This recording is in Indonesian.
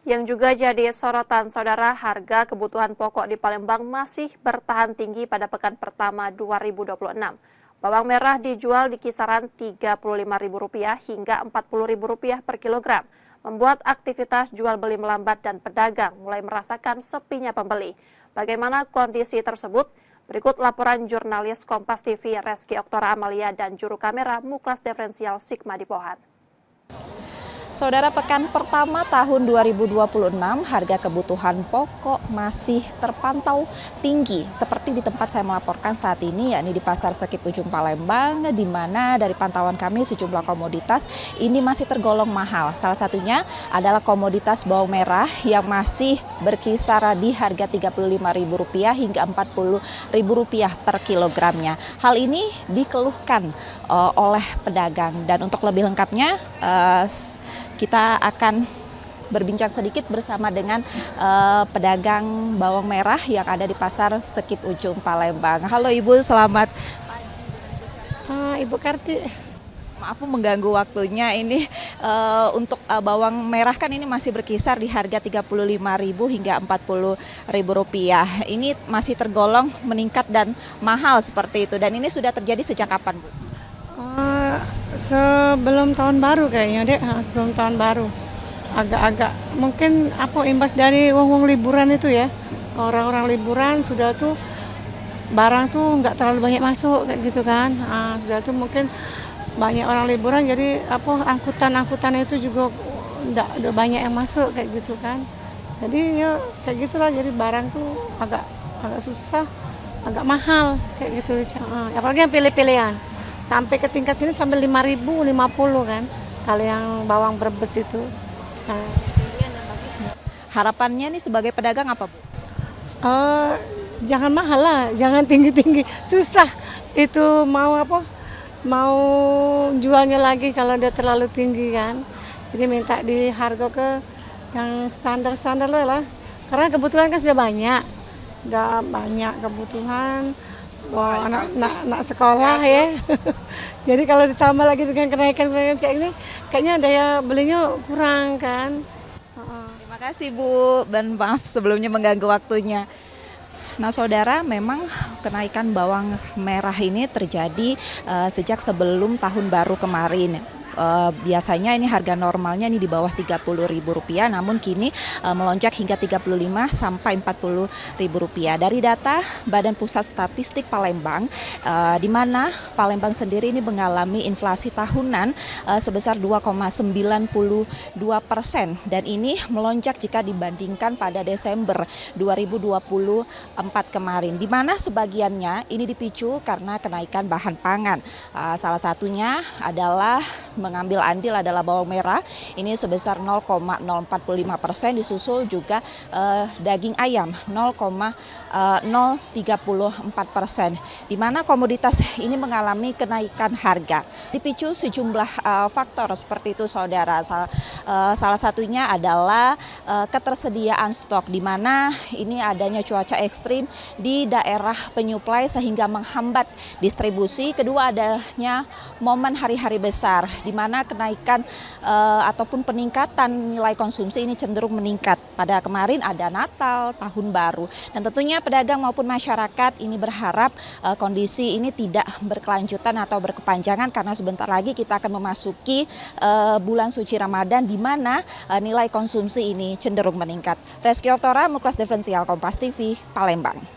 Yang juga jadi sorotan saudara, harga kebutuhan pokok di Palembang masih bertahan tinggi pada pekan pertama 2026. Bawang merah dijual di kisaran Rp35.000 hingga Rp40.000 per kilogram, membuat aktivitas jual beli melambat dan pedagang mulai merasakan sepinya pembeli. Bagaimana kondisi tersebut? Berikut laporan jurnalis Kompas TV Reski Oktora Amalia dan juru kamera Muklas Diferensial Sigma Dipohan. Saudara, pekan pertama tahun 2026, harga kebutuhan pokok masih terpantau tinggi. Seperti di tempat saya melaporkan saat ini, yakni di Pasar Sekip Ujung Palembang, di mana dari pantauan kami sejumlah komoditas ini masih tergolong mahal. Salah satunya adalah komoditas bawang merah yang masih berkisar di harga Rp35.000 hingga Rp40.000 per kilogramnya. Hal ini dikeluhkan oleh pedagang, dan untuk lebih lengkapnya kita akan berbincang sedikit bersama dengan pedagang bawang merah yang ada di Pasar Sekip Ujung Palembang. Halo Ibu, selamat pagi. Ibu Karti. Maaf mengganggu waktunya ini. Untuk bawang merah kan ini masih berkisar di harga Rp35.000 hingga Rp40.000. Ini masih tergolong meningkat dan mahal seperti itu. Dan ini sudah terjadi sejak kapan, Bu? Sebelum tahun baru kayaknya dek, sebelum tahun baru. Agak-agak mungkin imbas dari wong-wong liburan itu ya. Orang-orang liburan sudah tuh barang tuh nggak terlalu banyak masuk kayak gitu kan. Sudah tuh mungkin banyak orang liburan, jadi angkutan-angkutan itu juga udah banyak yang masuk kayak gitu kan. Jadi ya kayak gitulah, jadi barang tuh agak susah, agak mahal kayak gitu. Apalagi yang pilih-pilihan. Sampai ke tingkat sini sampai Rp5.050 kan, kalau yang bawang Brebes itu. Harapannya nih sebagai pedagang apa, Bu? Jangan mahal lah, jangan tinggi-tinggi, susah itu mau jualnya lagi kalau udah terlalu tinggi kan. Jadi minta di harga ke yang standar-standar lah, karena kebutuhan kan sudah banyak kebutuhan. Wah, anak sekolah ya. Jadi kalau ditambah lagi dengan kenaikan ini, kayaknya daya belinya kurang kan. Terima kasih Bu, dan maaf sebelumnya mengganggu waktunya. Nah saudara, memang kenaikan bawang merah ini terjadi sejak sebelum tahun baru kemarin. Biasanya ini harga normalnya ini di bawah Rp30.000, namun kini melonjak hingga Rp35 sampai Rp40.000. Dari data Badan Pusat Statistik Palembang, di mana Palembang sendiri ini mengalami inflasi tahunan sebesar 2,92%, dan ini melonjak jika dibandingkan pada Desember 2024 kemarin, di mana sebagiannya ini dipicu karena kenaikan bahan pangan. Salah satunya adalah mengambil andil adalah bawang merah, ini sebesar 0,045%, disusul juga daging ayam 0,034%, di mana komoditas ini mengalami kenaikan harga. Dipicu sejumlah faktor seperti itu saudara. Salah satunya adalah ketersediaan stok, di mana ini adanya cuaca ekstrim di daerah penyuplai sehingga menghambat distribusi. Kedua, adanya momen hari-hari besar, di mana kenaikan ataupun peningkatan nilai konsumsi ini cenderung meningkat. Pada kemarin ada Natal, Tahun Baru, dan tentunya pedagang maupun masyarakat ini berharap kondisi ini tidak berkelanjutan atau berkepanjangan, karena sebentar lagi kita akan memasuki bulan suci Ramadan, di mana nilai konsumsi ini cenderung meningkat. Reski Oktora, Muklas Diferensial, Kompas TV, Palembang.